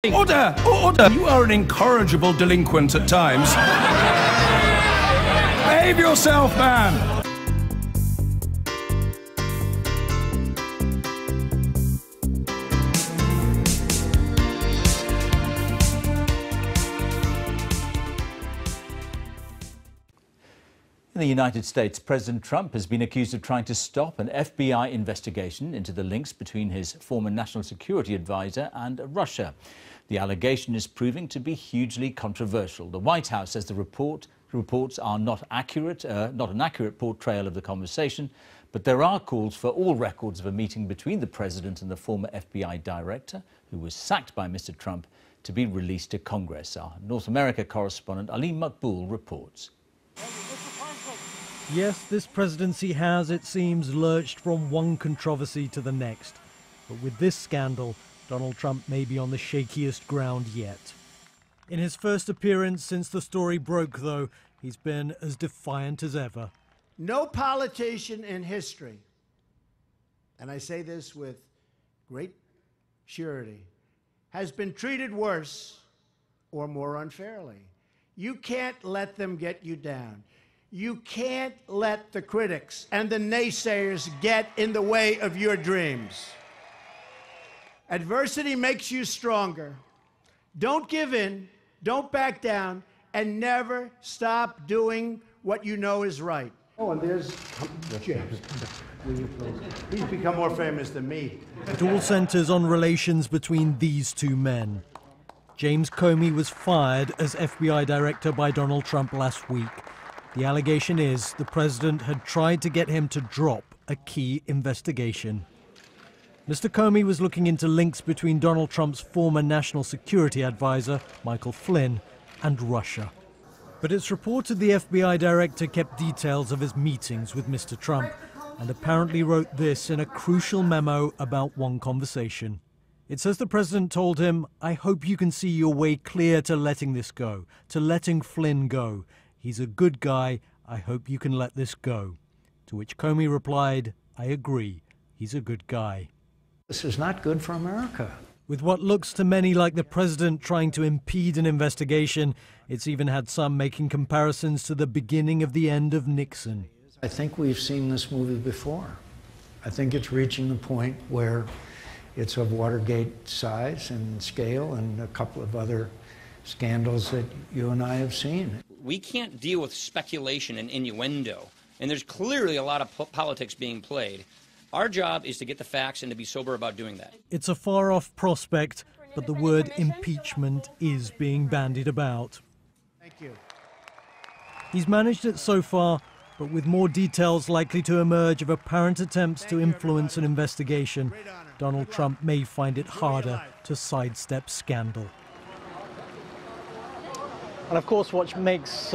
Order! Order! You are an incorrigible delinquent at times. Behave yourself, man! In the United States, President Trump has been accused of trying to stop an FBI investigation into the links between his former national security advisor and Russia. The allegation is proving to be hugely controversial. The White House says the reports are not an accurate portrayal of the conversation, but there are calls for all records of a meeting between the president and the former FBI director, who was sacked by Mr. Trump, to be released to Congress. Our North America correspondent Ali Makboul reports. Yes, this presidency has, it seems, lurched from one controversy to the next. But with this scandal, Donald Trump may be on the shakiest ground yet. In his first appearance since the story broke, though, he's been as defiant as ever. No politician in history, and I say this with great surety, has been treated worse or more unfairly. You can't let them get you down. You can't let the critics and the naysayers get in the way of your dreams. Adversity makes you stronger. Don't give in, don't back down, and never stop doing what you know is right. Oh, and there's James. He's become more famous than me. It all centers on relations between these two men. James Comey was fired as FBI director by Donald Trump last week. The allegation is the president had tried to get him to drop a key investigation. Mr. Comey was looking into links between Donald Trump's former national security advisor, Michael Flynn, and Russia. But it's reported the FBI director kept details of his meetings with Mr. Trump and apparently wrote this in a crucial memo about one conversation. It says the president told him, "I hope you can see your way clear to letting this go, to letting Flynn go. He's a good guy. I hope you can let this go." To which Comey replied, "I agree. He's a good guy." This is not good for America. With what looks to many like the president trying to impede an investigation, it's even had some making comparisons to the beginning of the end of Nixon. I think we've seen this movie before. I think it's reaching the point where it's of Watergate size and scale and a couple of other scandals that you and I have seen. We can't deal with speculation and innuendo, and there's clearly a lot of politics being played. Our job is to get the facts and to be sober about doing that. It's a far-off prospect, but the word impeachment is being bandied about. Thank you. He's managed it so far, but with more details likely to emerge of apparent attempts to influence an investigation, Donald Trump may find it harder to sidestep scandal. And of course, what makes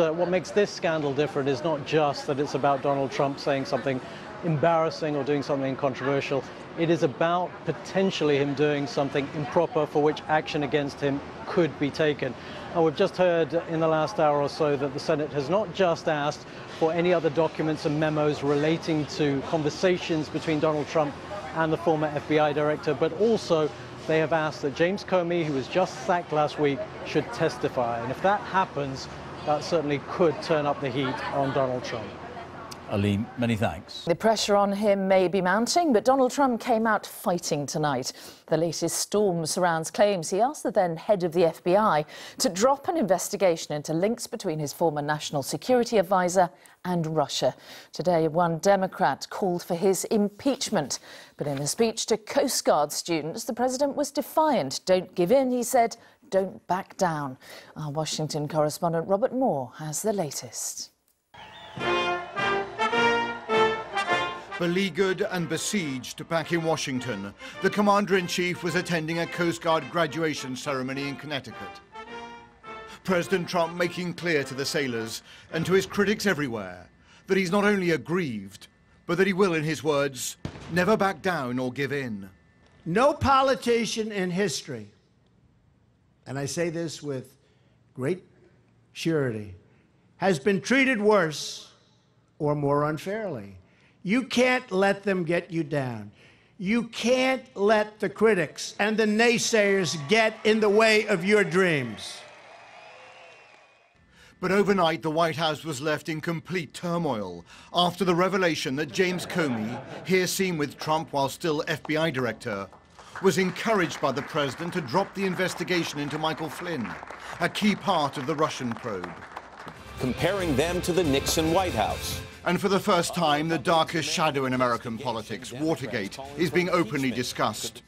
this scandal different is not just that it's about Donald Trump saying something embarrassing or doing something controversial. It is about potentially him doing something improper for which action against him could be taken. And we've just heard in the last hour or so that the Senate has not just asked for any other documents and memos relating to conversations between Donald Trump and the former FBI director, but also they have asked that James Comey, who was just sacked last week, should testify. And if that happens, that certainly could turn up the heat on Donald Trump. Ali, many thanks. The pressure on him may be mounting, but Donald Trump came out fighting tonight. The latest storm surrounds claims he asked the then head of the FBI to drop an investigation into links between his former national security advisor and Russia. Today, one Democrat called for his impeachment. But in a speech to Coast Guard students, the president was defiant. "Don't give in," he said. "Don't back down." Our Washington correspondent Robert Moore has the latest. Beleaguered and besieged back in Washington, the Commander-in-Chief was attending a Coast Guard graduation ceremony in Connecticut. President Trump making clear to the sailors and to his critics everywhere that he's not only aggrieved, but that he will, in his words, never back down or give in. No politician in history, and I say this with great surety, has been treated worse or more unfairly. You can't let them get you down. You can't let the critics and the naysayers get in the way of your dreams. But overnight, the White House was left in complete turmoil after the revelation that James Comey, here seen with Trump while still FBI director, was encouraged by the president to drop the investigation into Michael Flynn, a key part of the Russian probe. Comparing them to the Nixon White House. And for the first time, the darkest shadow in American politics, Watergate, is being openly discussed.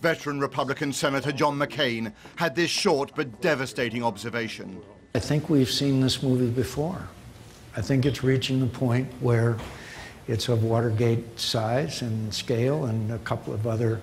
Veteran Republican Senator John McCain had this short but devastating observation. I think we've seen this movie before. I think it's reaching the point where it's of Watergate size and scale and a couple of other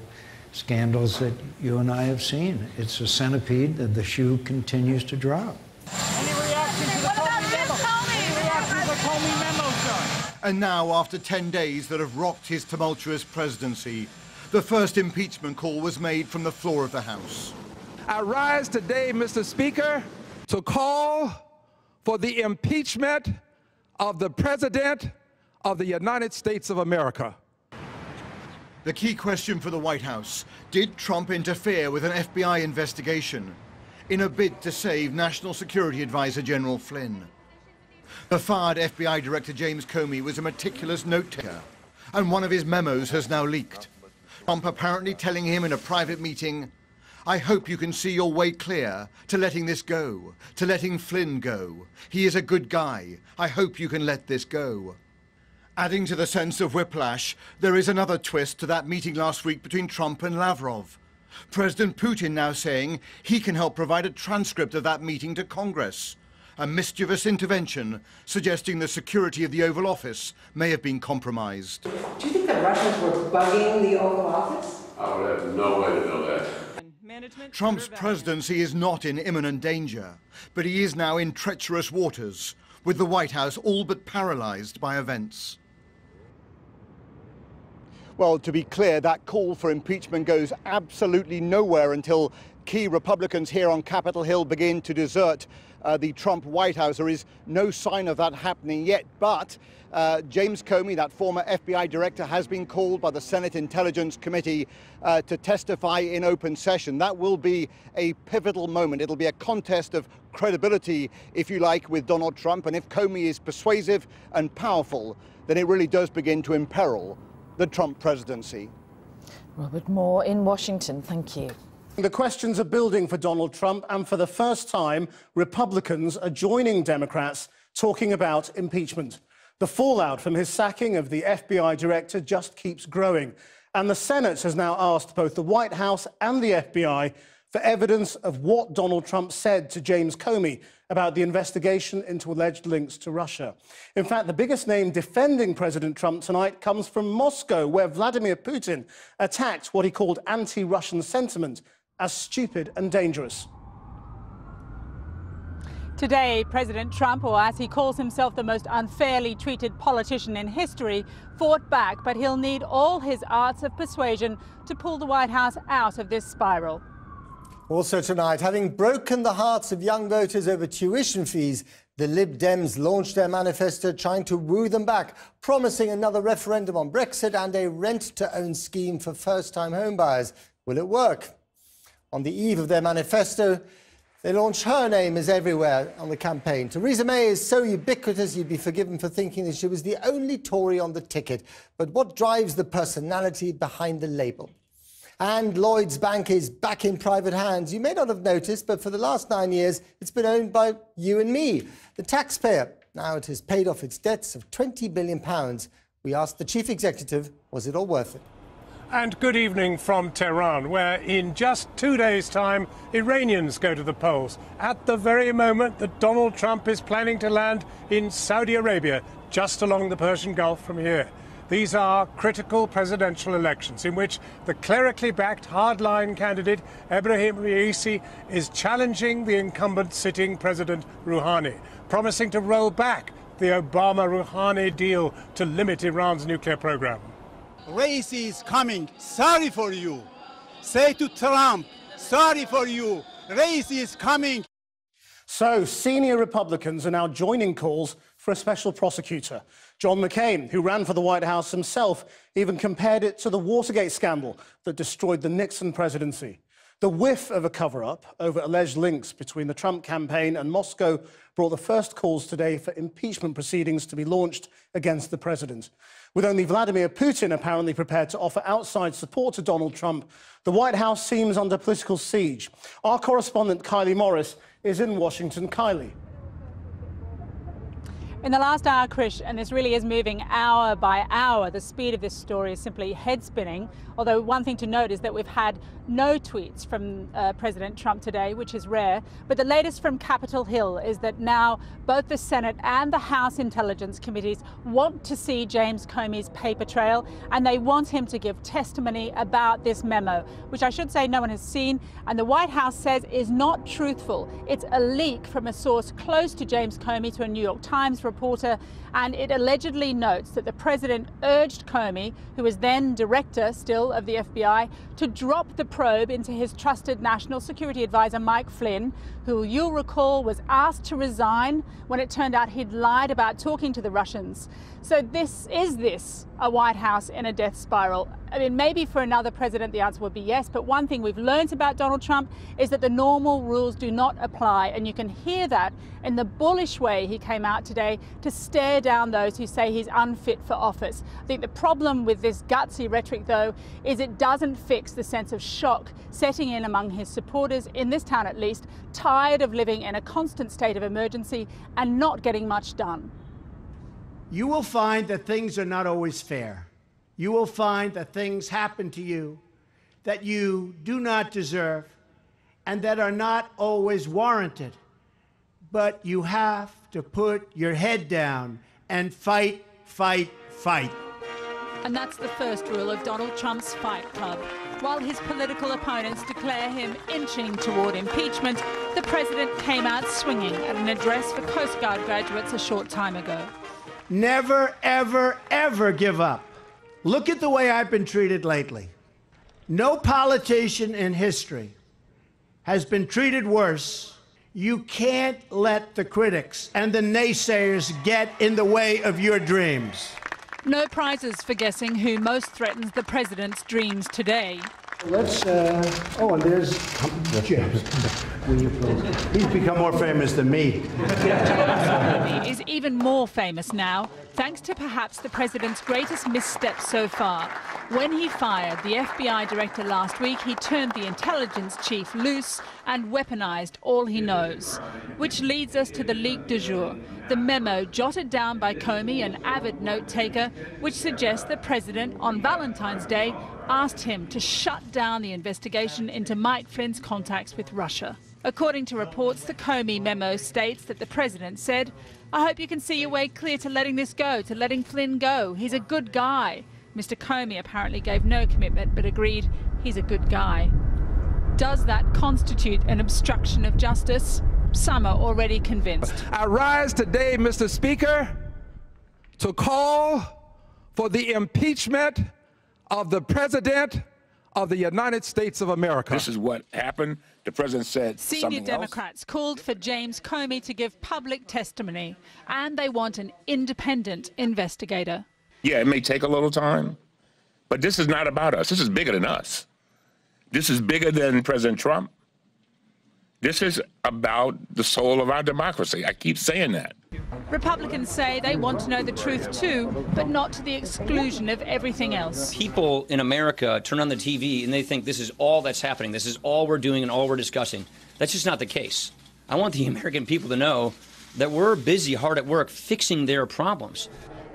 scandals that you and I have seen. It's a centipede that the shoe continues to drop. Any reaction to the Comey memo? Any reaction to the Comey memo, sir? And now, after 10 days that have rocked his tumultuous presidency, the first impeachment call was made from the floor of the House. I rise today, Mr. Speaker, to call for the impeachment of the President of the United States of America. The key question for the White House: did Trump interfere with an FBI investigation in a bid to save National Security Advisor General Flynn? The fired FBI Director James Comey was a meticulous note-taker, and one of his memos has now leaked. Trump apparently telling him in a private meeting, "I hope you can see your way clear to letting this go, to letting Flynn go. He is a good guy. I hope you can let this go." Adding to the sense of whiplash, there is another twist to that meeting last week between Trump and Lavrov. President Putin now saying he can help provide a transcript of that meeting to Congress. A mischievous intervention suggesting the security of the Oval Office may have been compromised. Do you think the Russians were bugging the Oval Office? I would have no way to know that. Trump's presidency is not in imminent danger, but he is now in treacherous waters, with the White House all but paralyzed by events. Well, to be clear, that call for impeachment goes absolutely nowhere until key Republicans here on Capitol Hill begin to desert the Trump White House. There is no sign of that happening yet, but James Comey, that former FBI director, has been called by the Senate Intelligence Committee to testify in open session. That will be a pivotal moment. It'll be a contest of credibility, if you like, with Donald Trump. And if Comey is persuasive and powerful, then it really does begin to imperil the Trump presidency. Robert Moore in Washington, thank you. The questions are building for Donald Trump, and for the first time, Republicans are joining Democrats talking about impeachment. The fallout from his sacking of the FBI director just keeps growing, and the Senate has now asked both the White House and the FBI for evidence of what Donald Trump said to James Comey about the investigation into alleged links to Russia. In fact, the biggest name defending President Trump tonight comes from Moscow, where Vladimir Putin attacked what he called anti-Russian sentiment as stupid and dangerous. Today, President Trump, or as he calls himself, the most unfairly treated politician in history, fought back, but he'll need all his arts of persuasion to pull the White House out of this spiral. Also tonight, having broken the hearts of young voters over tuition fees, the Lib Dems launched their manifesto trying to woo them back, promising another referendum on Brexit and a rent-to-own scheme for first-time homebuyers. Will it work? On the eve of their manifesto, they launched Her Name is Everywhere on the campaign. Theresa May is so ubiquitous you'd be forgiven for thinking that she was the only Tory on the ticket. But what drives the personality behind the label? And Lloyds Bank is back in private hands. You may not have noticed, but for the last 9 years, it's been owned by you and me, the taxpayer. Now it has paid off its debts of £20 billion. We asked the chief executive, was it all worth it? And good evening from Tehran, where in just 2 days' time, Iranians go to the polls, at the very moment that Donald Trump is planning to land in Saudi Arabia, just along the Persian Gulf from here. These are critical presidential elections in which the clerically backed hardline candidate Ebrahim Raisi is challenging the incumbent sitting President Rouhani, promising to roll back the Obama-Rouhani deal to limit Iran's nuclear program. Raisi is coming. Sorry for you. Say to Trump, sorry for you. Raisi is coming. So, senior Republicans are now joining calls for for a special prosecutor. John McCain, who ran for the White House himself, even compared it to the Watergate scandal that destroyed the Nixon presidency. The whiff of a cover-up over alleged links between the Trump campaign and Moscow brought the first calls today for impeachment proceedings to be launched against the president. With only Vladimir Putin apparently prepared to offer outside support to Donald Trump, the White House seems under political siege. Our correspondent Kylie Morris is in Washington. Kylie. In the last hour, Krish, and this really is moving hour by hour, the speed of this story is simply head-spinning. Although one thing to note is that we've had no tweets from President Trump today, which is rare. But the latest from Capitol Hill is that now both the Senate and the House Intelligence Committees want to see James Comey's paper trail, and they want him to give testimony about this memo, which I should say no one has seen, and the White House says is not truthful. It's a leak from a source close to James Comey to a New York Times reporter, and it allegedly notes that the president urged Comey, who was then director still of the FBI, to drop the probe into his trusted national security advisor Mike Flynn, who you'll recall was asked to resign when it turned out he'd lied about talking to the Russians. So is this a White House in a death spiral? I mean, maybe for another president the answer would be yes, but one thing we've learned about Donald Trump is that the normal rules do not apply, and you can hear that in the bullish way he came out today to stare down those who say he's unfit for office. I think the problem with this gutsy rhetoric, though, is it doesn't fix the sense of shock setting in among his supporters, in this town at least, tired of living in a constant state of emergency and not getting much done. You will find that things are not always fair. You will find that things happen to you that you do not deserve and that are not always warranted. But you have to put your head down and fight, fight, fight. And that's the first rule of Donald Trump's Fight Club. While his political opponents declare him inching toward impeachment, the president came out swinging at an address for Coast Guard graduates a short time ago. Never, ever, ever give up. Look at the way I've been treated lately. No politician in history has been treated worse. You can't let the critics and the naysayers get in the way of your dreams. No prizes for guessing who most threatens the president's dreams today. Let's, oh, and there's James. He's become more famous than me. He is even more famous now, thanks to perhaps the president's greatest misstep so far. When he fired the FBI director last week, he turned the intelligence chief loose and weaponized all he knows. Which leads us to the leak du jour, the memo jotted down by Comey, an avid note-taker, which suggests the president, on Valentine's Day, asked him to shut down the investigation into Mike Flynn's contacts with Russia. According to reports, the Comey memo states that the president said, "I hope you can see your way clear to letting this go, to letting Flynn go. He's a good guy." Mr. Comey apparently gave no commitment but agreed he's a good guy. Does that constitute an obstruction of justice? Some are already convinced. I rise today, Mr. Speaker, to call for the impeachment of the President of the United States of America. This is what happened. The president said Senior Democrats called for James Comey to give public testimony, and they want an independent investigator. Yeah, it may take a little time, but this is not about us. This is bigger than us. This is bigger than President Trump. This is about the soul of our democracy. I keep saying that. Republicans say they want to know the truth too, but not to the exclusion of everything else. People in America turn on the TV and they think this is all that's happening. This is all we're doing and all we're discussing. That's just not the case. I want the American people to know that we're busy, hard at work, fixing their problems.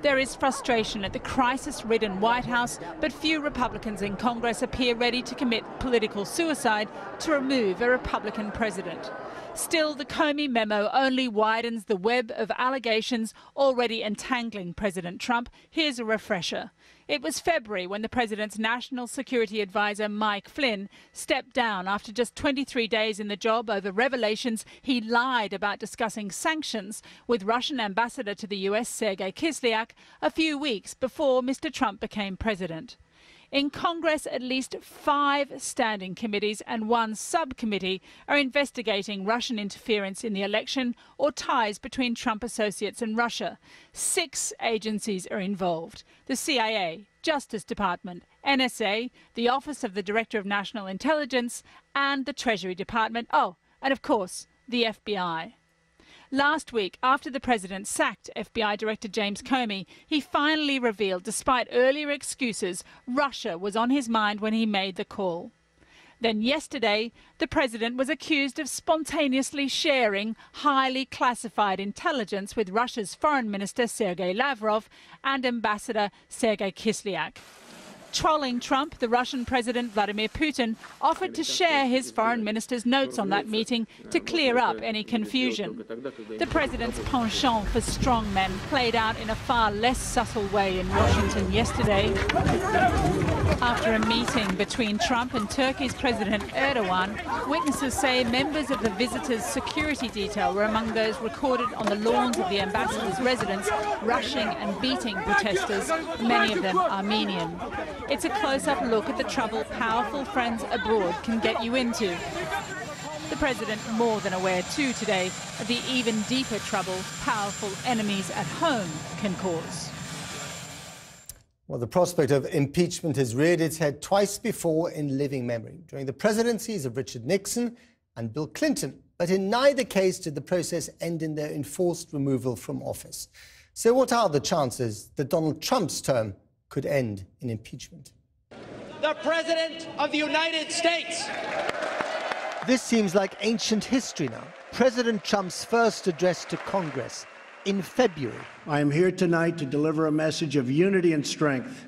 There is frustration at the crisis-ridden White House, but few Republicans in Congress appear ready to commit political suicide to remove a Republican president. Still, the Comey memo only widens the web of allegations already entangling President Trump. Here's a refresher. It was February when the president's national security advisor, Mike Flynn, stepped down after just 23 days in the job over revelations he lied about discussing sanctions with Russian ambassador to the US, Sergei Kislyak, a few weeks before Mr. Trump became president. In Congress, at least 5 standing committees and 1 subcommittee are investigating Russian interference in the election or ties between Trump associates and Russia. 6 agencies are involved: the CIA, Justice Department, NSA, the Office of the Director of National Intelligence, and the Treasury Department. Oh, and of course, the FBI. Last week, after the president sacked FBI Director James Comey, he finally revealed, despite earlier excuses, Russia was on his mind when he made the call. Then yesterday, the president was accused of spontaneously sharing highly classified intelligence with Russia's Foreign Minister Sergei Lavrov and Ambassador Sergei Kislyak. Trolling Trump, the Russian President Vladimir Putin offered to share his foreign minister's notes on that meeting to clear up any confusion. The president's penchant for strongmen played out in a far less subtle way in Washington yesterday. After a meeting between Trump and Turkey's President Erdogan, witnesses say members of the visitors' security detail were among those recorded on the lawns of the ambassador's residence, rushing and beating protesters, many of them Armenian. It's a close-up look at the trouble powerful friends abroad can get you into. The president more than aware too today of the even deeper trouble powerful enemies at home can cause. Well, the prospect of impeachment has reared its head twice before in living memory, during the presidencies of Richard Nixon and Bill Clinton. But in neither case did the process end in their enforced removal from office. So what are the chances that Donald Trump's term could end in impeachment? The President of the United States. This seems like ancient history now. President Trump's first address to Congress in February. I am here tonight to deliver a message of unity and strength.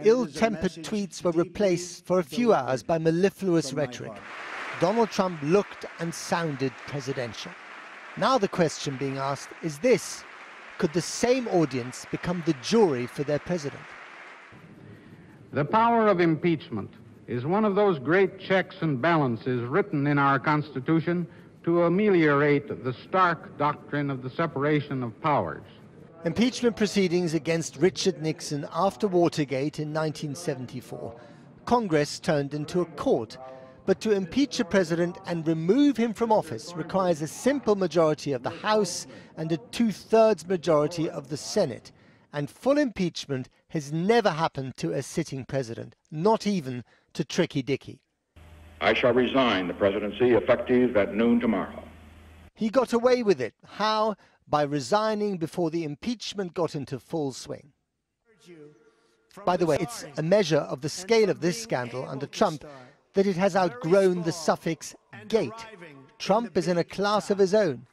Ill-tempered tweets were replaced for a few hours by mellifluous rhetoric. Donald Trump looked and sounded presidential. Now the question being asked is this: could the same audience become the jury for their president? The power of impeachment is one of those great checks and balances written in our Constitution to ameliorate the stark doctrine of the separation of powers. Impeachment proceedings against Richard Nixon after Watergate in 1974. Congress turned into a court. But to impeach a president and remove him from office requires a simple majority of the House and a 2/3 majority of the Senate. And full impeachment has never happened to a sitting president, not even to Tricky Dicky. I shall resign the presidency effective at noon tomorrow. He got away with it. How? By resigning before the impeachment got into full swing. By the way, it's a measure of the scale of this scandal under Trump that it has outgrown the suffix "gate." Trump is in a class of his own.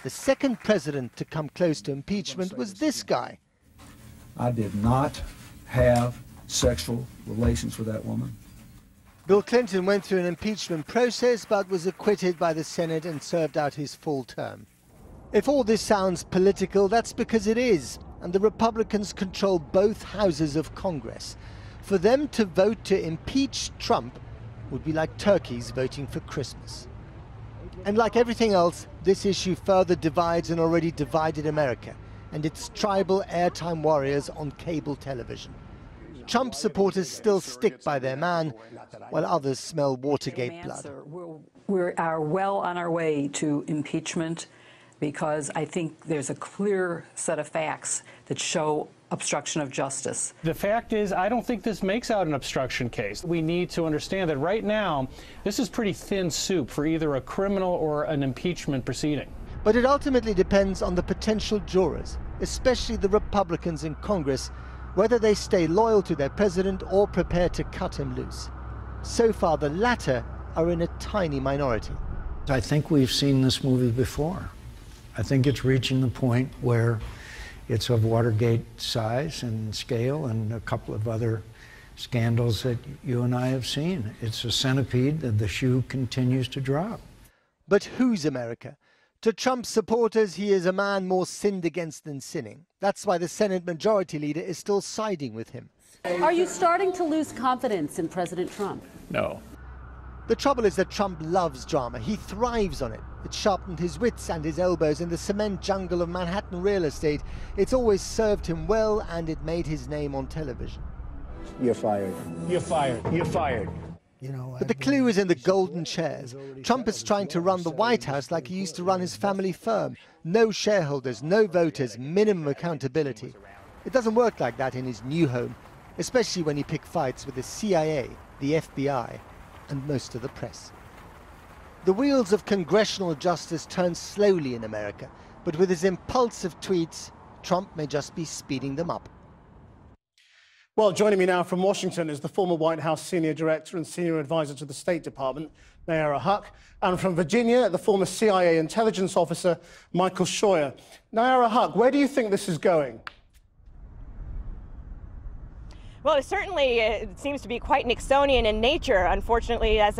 The second president to come close to impeachment was this guy. I did not have sexual relations with that woman. Bill Clinton went through an impeachment process but was acquitted by the Senate and served out his full term. If all this sounds political, that's because it is, and the Republicans control both houses of Congress. For them to vote to impeach Trump would be like turkeys voting for Christmas. And like everything else, this issue further divides an already divided America and its tribal airtime warriors on cable television. Trump supporters still stick by their man, while others smell Watergate blood. We are well on our way to impeachment because I think there's a clear set of facts that show obstruction of justice. The fact is, I don't think this makes out an obstruction case. We need to understand that right now, this is pretty thin soup for either a criminal or an impeachment proceeding. But it ultimately depends on the potential jurors, especially the Republicans in Congress, whether they stay loyal to their president or prepare to cut him loose. So far, the latter are in a tiny minority. I think we've seen this movie before. I think it's reaching the point where it's of Watergate size and scale and a couple of other scandals that you and I have seen. It's a centipede that the shoe continues to drop. But who's America? To Trump's supporters, he is a man more sinned against than sinning. That's why the Senate Majority Leader is still siding with him. Are you starting to lose confidence in President Trump? No. The trouble is that Trump loves drama. He thrives on it. It sharpened his wits and his elbows in the cement jungle of Manhattan real estate. It's always served him well, and it made his name on television. You're fired. You're fired. You're fired. You know, But the clue is in the golden chairs. Trump is trying to run the White House like he used to run his family firm. No shareholders, no voters, minimum accountability. It doesn't work like that in his new home, especially when he picks fights with the CIA, the FBI, and most of the press. The wheels of congressional justice turn slowly in America, but with his impulsive tweets, Trump may just be speeding them up. Well, joining me now from Washington is the former White House senior director and senior advisor to the State Department, Nayyera Haq, and from Virginia, the former CIA intelligence officer, Michael Scheuer. Nayyera Haq, where do you think this is going? Well, it seems to be quite Nixonian in nature. Unfortunately, as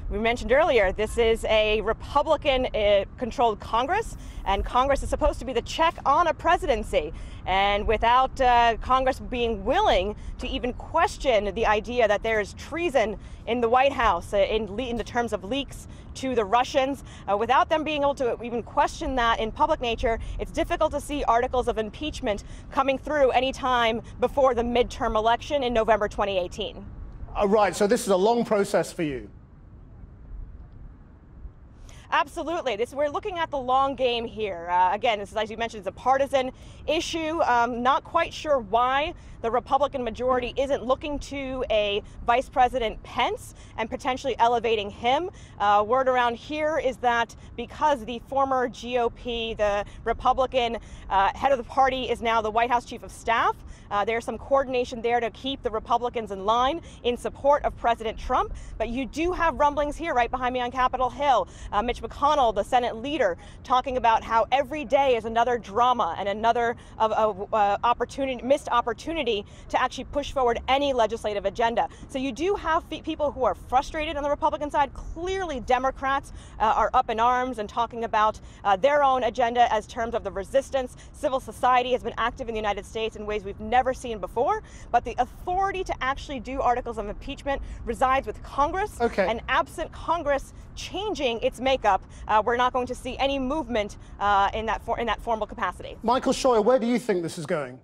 we mentioned earlier, this is a Republican-controlled Congress, and Congress is supposed to be the check on a presidency. And without Congress being willing to even question the idea that there is treason in the White House in the terms of leaks to the Russians, without them being able to even question that in public nature, it's difficult to see articles of impeachment coming through any time before the midterm election in November 2018. Right, so this is a long process for you. Absolutely. We're looking at the long game here. Again, this is, as you mentioned, it's a partisan issue. Not quite sure why the Republican majority isn't looking to a Vice President Pence and potentially elevating him. Word around here is that because the former GOP, the Republican head of the party, is now the White House Chief of Staff, there's some coordination there to keep the Republicans in line in support of President Trump. But you do have rumblings here right behind me on Capitol Hill. Mitch McConnell, the Senate leader, talking about how every day is another drama and another missed opportunity to actually push forward any legislative agenda. So you do have people who are frustrated on the Republican side. Clearly, Democrats are up in arms and talking about their own agenda as terms of the resistance. Civil society has been active in the United States in ways we've never seen before, but the authority to actually do articles of impeachment resides with Congress. Okay. And absent Congress changing its makeup, we're not going to see any movement in that formal capacity. Michael Scheuer, where do you think this is going?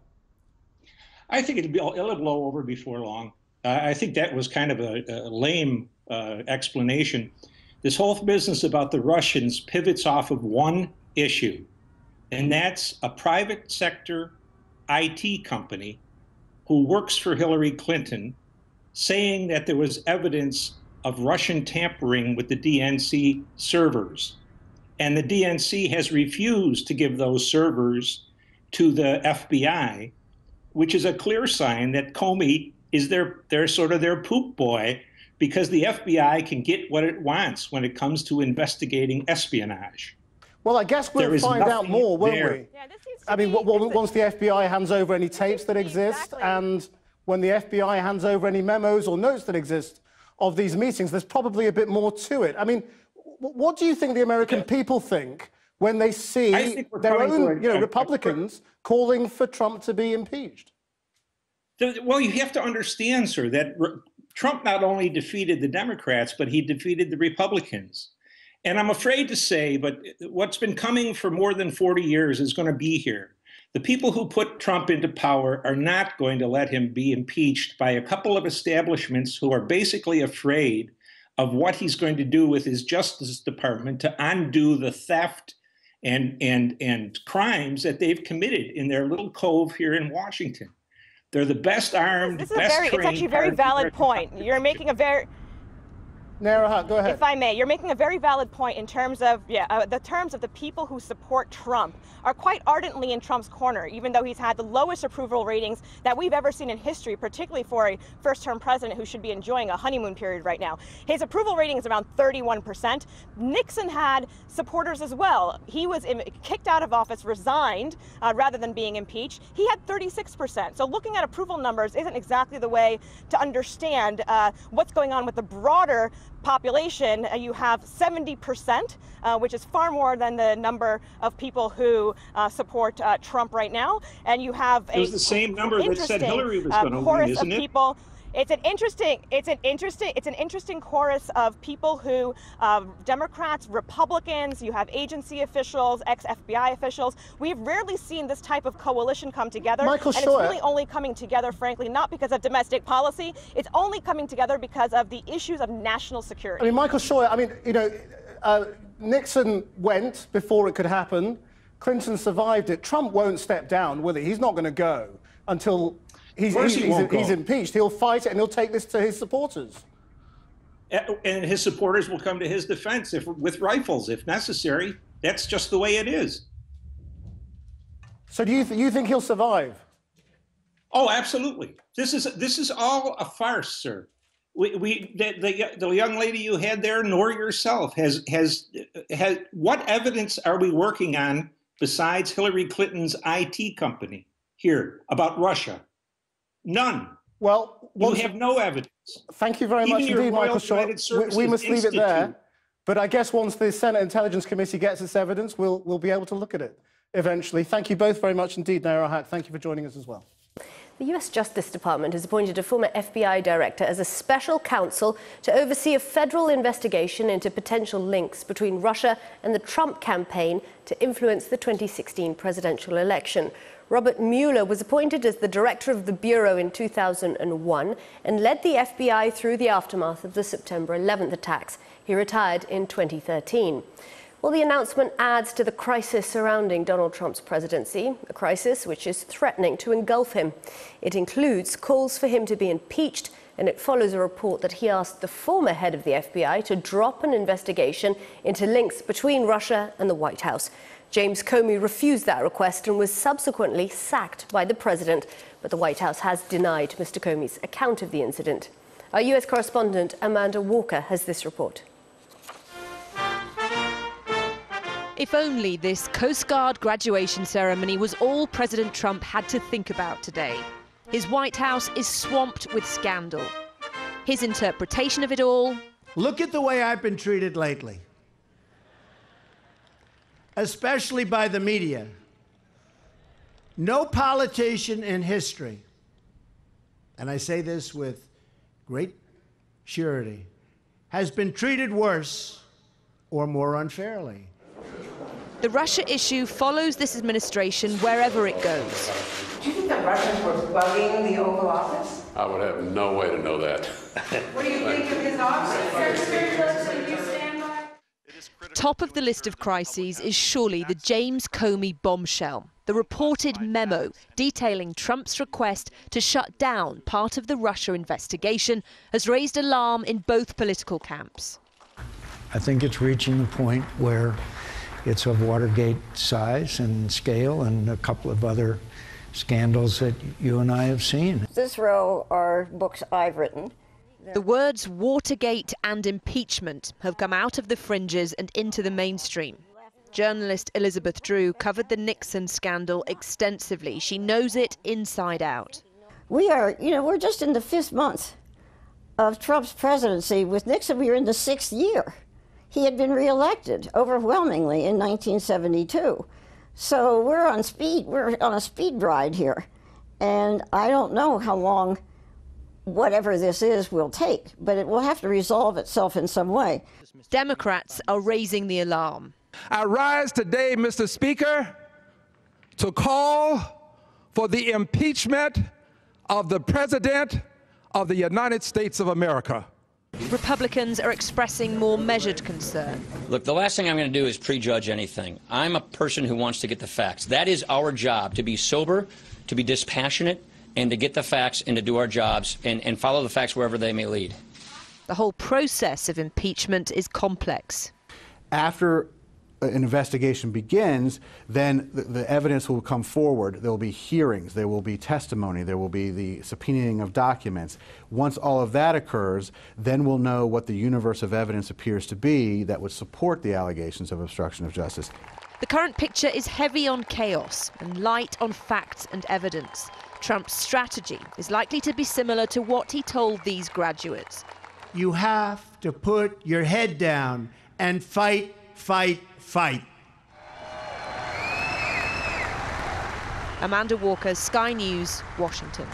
I think it'll blow over before long. I think that was kind of a lame explanation. This whole business about the Russians pivots off of one issue, and that's a private sector IT company who works for Hillary Clinton saying that there was evidence of Russian tampering with the DNC servers. And the DNC has refused to give those servers to the FBI, which is a clear sign that Comey is their sort of their poop boy, because the FBI can get what it wants when it comes to investigating espionage. Well, I guess we'll find out more, won't we? Yeah, I mean, once the FBI hands over any tapes that exist, and when the FBI hands over any memos or notes that exist of these meetings, there's probably a bit more to it. I mean, what do you think the American people think when they see their own Republicans calling for Trump to be impeached? Well, you have to understand, sir, that Trump not only defeated the Democrats, but he defeated the Republicans. And I'm afraid to say, but what's been coming for more than 40 years is going to be here. The people who put Trump into power are not going to let him be impeached by a couple of establishments who are basically afraid of what he's going to do with his Justice Department to undo the theft and crimes that they've committed in their little cove here in Washington. They're the best armed, This is it's actually a very valid point. You're making a very... Nayyera, go ahead. If I may, you're making a very valid point in terms of, the people who support Trump are quite ardently in Trump's corner, even though he's had the lowest approval ratings that we've ever seen in history, particularly for a first-term president who should be enjoying a honeymoon period right now. His approval rating is around 31%. Nixon had supporters as well. He was kicked out of office, resigned, rather than being impeached. He had 36%. So looking at approval numbers isn't exactly the way to understand what's going on with the broader population. You have 70%, which is far more than the number of people who support Trump right now. And you have it was the same number that said Hillary was going to win, isn't it? People. It's an interesting chorus of people who, Democrats, Republicans, you have agency officials, ex-FBI officials. We've rarely seen this type of coalition come together. Michael and Scheuer. It's really only coming together, frankly, not because of domestic policy. It's only coming together because of the issues of national security. I mean, Michael Scheuer, I mean, you know, Nixon went before it could happen. Clinton survived it. Trump won't step down, will he? He's not going to go until he's impeached. He'll fight it and he'll take this to his supporters. And his supporters will come to his defense with rifles if necessary. That's just the way it is. So do you think he'll survive? Oh, absolutely. This is all a farce, sir. The young lady you had there, nor yourself, has what evidence are we working on besides Hillary Clinton's IT company here about Russia? None. Well, you have no evidence. Thank you very much indeed, Michael Scheuer. We must leave it there. But I guess once the Senate Intelligence Committee gets its evidence, we'll be able to look at it eventually. Thank you both very much indeed, Naira Haq. Thank you for joining us as well. The US Justice Department has appointed a former FBI director as a special counsel to oversee a federal investigation into potential links between Russia and the Trump campaign to influence the 2016 presidential election. Robert Mueller was appointed as the director of the Bureau in 2001 and led the FBI through the aftermath of the September 11th attacks. He retired in 2013. Well, the announcement adds to the crisis surrounding Donald Trump's presidency, a crisis which is threatening to engulf him. It includes calls for him to be impeached, and it follows a report that he asked the former head of the FBI to drop an investigation into links between Russia and the White House. James Comey refused that request and was subsequently sacked by the president, but the White House has denied Mr. Comey's account of the incident. Our US correspondent Amanda Walker has this report. If only this Coast Guard graduation ceremony was all President Trump had to think about today. His White House is swamped with scandal. His interpretation of it all... Look at the way I've been treated lately, especially by the media. No politician in history, and I say this with great surety, has been treated worse or more unfairly. The Russia issue follows this administration wherever it goes. Do you think the Russians were bugging the Oval Office? I would have no way to know that. What do you think of his office? Secretary, do you stand by? Top of the list of crises is surely the James Comey bombshell, the reported memo detailing Trump's request to shut down part of the Russia investigation has raised alarm in both political camps. I think it's reaching the point where it's of Watergate size and scale and a couple of other scandals that you and I have seen. This row are books I've written. The words Watergate and impeachment have come out of the fringes and into the mainstream. Journalist Elizabeth Drew covered the Nixon scandal extensively. She knows it inside out. We are, we're just in the 5th month of Trump's presidency. With Nixon, we were in the 6th year. He had been reelected overwhelmingly in 1972. So we're on a speed ride here. And I don't know how long whatever this is will take, but it will have to resolve itself in some way. Democrats are raising the alarm. I rise today, Mr. Speaker, to call for the impeachment of the President of the United States of America. Republicans are expressing more measured concern. Look, the last thing I'm going to do is prejudge anything. I'm a person who wants to get the facts. That is our job, to be sober, to be dispassionate, and to get the facts and to do our jobs and follow the facts wherever they may lead. The whole process of impeachment is complex. After an investigation begins, then the evidence will come forward. There will be hearings, there will be testimony, there will be the subpoenaing of documents. Once all of that occurs, then we'll know what the universe of evidence appears to be that would support the allegations of obstruction of justice. The current picture is heavy on chaos and light on facts and evidence. Trump's strategy is likely to be similar to what he told these graduates. You have to put your head down and fight, fight, fight. Amanda Walker, Sky News, Washington.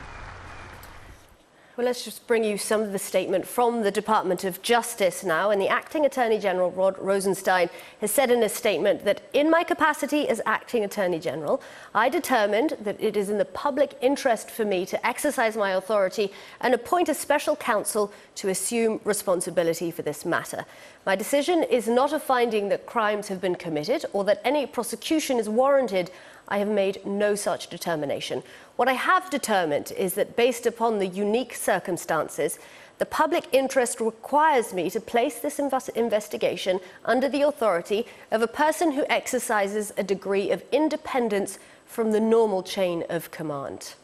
Well, let's just bring you some of the statement from the Department of Justice now. And the Acting Attorney General, Rod Rosenstein, has said in a statement that in my capacity as Acting Attorney General, I determined that it is in the public interest for me to exercise my authority and appoint a special counsel to assume responsibility for this matter. My decision is not a finding that crimes have been committed or that any prosecution is warranted. I have made no such determination. What I have determined is that based upon the unique circumstances, the public interest requires me to place this investigation under the authority of a person who exercises a degree of independence from the normal chain of command.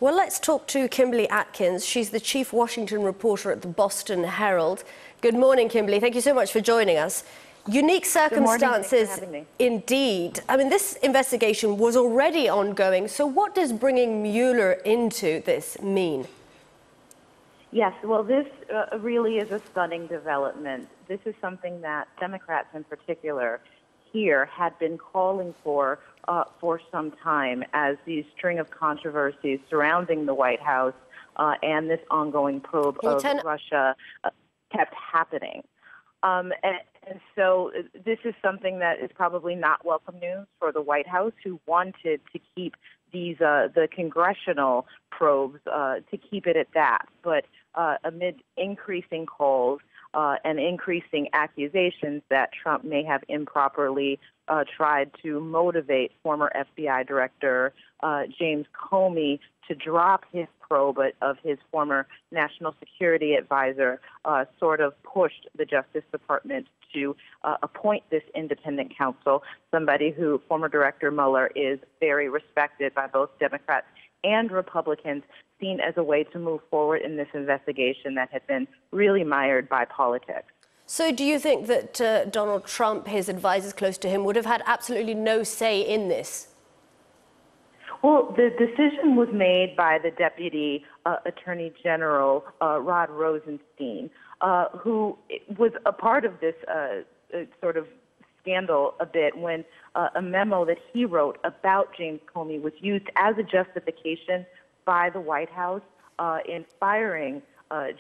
Well, let's talk to Kimberly Atkins. She's the chief Washington reporter at the Boston Herald. Good morning, Kimberly. Thank you so much for joining us. Unique circumstances, indeed. I mean, this investigation was already ongoing. So what does bringing Mueller into this mean? Yes, well, this really is a stunning development. This is something that Democrats in particular here had been calling for some time, as these string of controversies surrounding the White House and this ongoing probe of Russia kept happening. And so this is something that is probably not welcome news for the White House, who wanted to keep these the congressional probes to keep it at that. But amid increasing calls and increasing accusations that Trump may have improperly tried to motivate former FBI Director James Comey to drop his probe of his former national security advisor, sort of pushed the Justice Department to appoint this independent counsel, somebody who former Director Mueller is very respected by both Democrats and Republicans, seen as a way to move forward in this investigation that had been really mired by politics. So do you think that Donald Trump, his advisors close to him, would have had absolutely no say in this? Well, the decision was made by the Deputy Attorney General, Rod Rosenstein, who was a part of this sort of scandal a bit when a memo that he wrote about James Comey was used as a justification by the White House in firing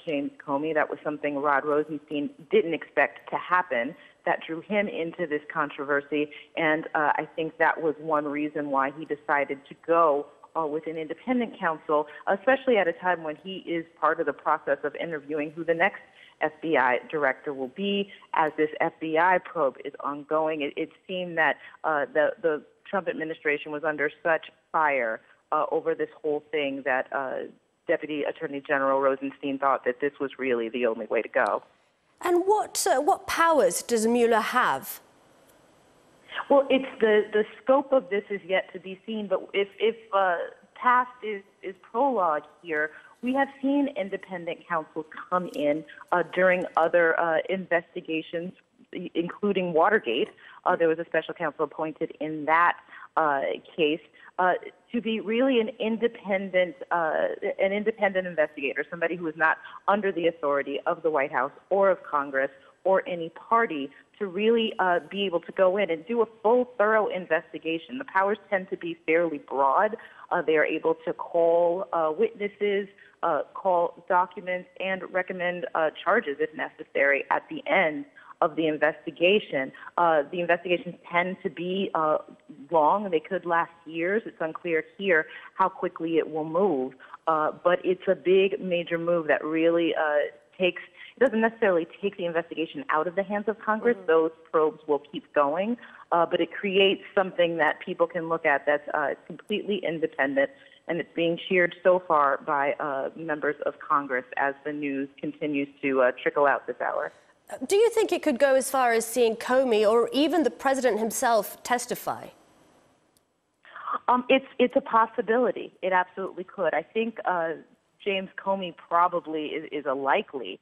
James Comey. That was something Rod Rosenstein didn't expect to happen. That drew him into this controversy, and I think that was one reason why he decided to go with an independent counsel, especially at a time when he is part of the process of interviewing who the next FBI director will be. As this FBI probe is ongoing, it seemed that the Trump administration was under such fire over this whole thing that Deputy Attorney General Rosenstein thought that this was really the only way to go. And what powers does Mueller have? Well, it's the scope of this is yet to be seen, but if past is prologue here, we have seen independent counsel come in during other investigations, including Watergate. There was a special counsel appointed in that case to be really an independent investigator, somebody who is not under the authority of the White House or of Congress or any party, to really be able to go in and do a full, thorough investigation. The powers tend to be fairly broad. They are able to call witnesses, call documents, and recommend charges if necessary at the end of the investigation. The investigations tend to be long. They could last years. It's unclear here how quickly it will move. But it's a big, major move that really it doesn't necessarily take the investigation out of the hands of Congress. Mm-hmm. Those probes will keep going. But it creates something that people can look at that's completely independent, and it's being cheered so far by members of Congress as the news continues to trickle out this hour. Do you think it could go as far as seeing Comey or even the president himself testify? It's a possibility. It absolutely could. I think James Comey probably is a likely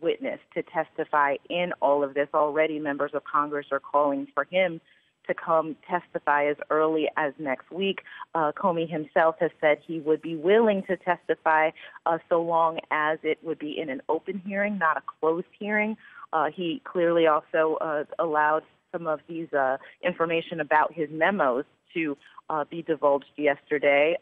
witness to testify in all of this. Already members of Congress are calling for him to come testify as early as next week. Comey himself has said he would be willing to testify so long as it would be in an open hearing, not a closed hearing. He clearly also allowed some of these information about his memos to be divulged yesterday.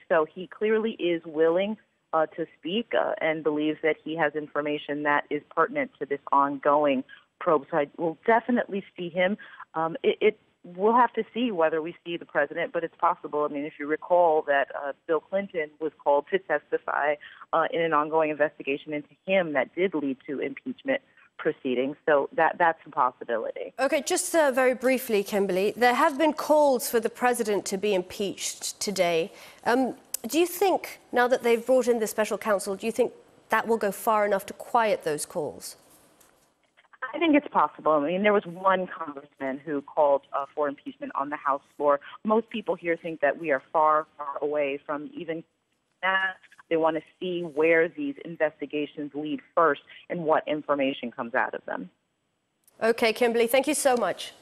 So he clearly is willing to speak and believes that he has information that is pertinent to this ongoing probe. So I will definitely see him. We'll have to see whether we see the president, but it's possible. I mean, if you recall that Bill Clinton was called to testify in an ongoing investigation into him that did lead to impeachment proceedings. So that's a possibility. Okay, just very briefly, Kimberly, there have been calls for the president to be impeached today. Do you think, now that they've brought in the special counsel, do you think that will go far enough to quiet those calls? I think it's possible. I mean, there was one congressman who called for impeachment on the House floor. Most people here think that we are far, far away from even that. They want to see where these investigations lead first and what information comes out of them. Okay, Kimberly, thank you so much.